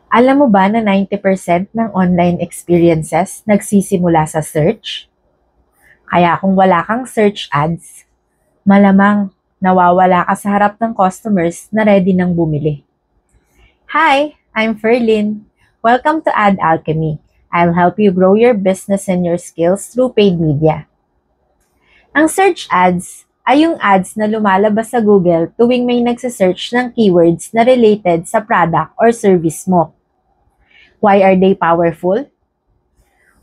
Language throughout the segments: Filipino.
Alam mo ba na 90% ng online experiences nagsisimula sa search? Kaya kung wala kang search ads, malamang nawawala ka sa harap ng customers na ready nang bumili. Hi, I'm Ferlin. Welcome to Ad Alchemy. I'll help you grow your business and your skills through paid media. Ang search ads ay yung ads na lumalabas sa Google tuwing may nagsasearch ng keywords na related sa product or service mo. Why are they powerful?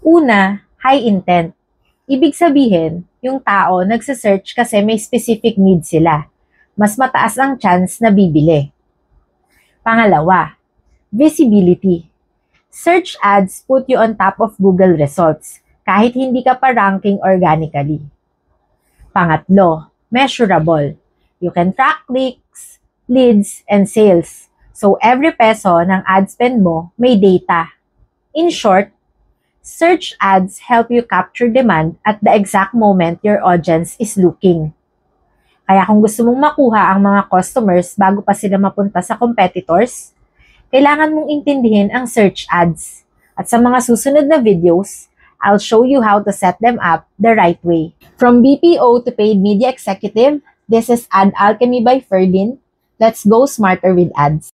Una, high intent. Ibig sabihin, yung tao nagsasearch kasi may specific need sila. Mas mataas ang chance na bibili. Pangalawa, visibility. Search ads put you on top of Google results kahit hindi ka pa ranking organically. Pangatlo, measurable. You can track clicks, leads, and sales. So every peso ng ad spend mo may data. In short, search ads help you capture demand at the exact moment your audience is looking. Kaya kung gusto mong makuha ang mga customers bago pa sila mapunta sa competitors, kailangan mong intindihin ang search ads. At sa mga susunod na videos, I'll show you how to set them up the right way. From BPO to paid media executive, this is Ad Alchemy by Ferlin. Let's go smarter with ads.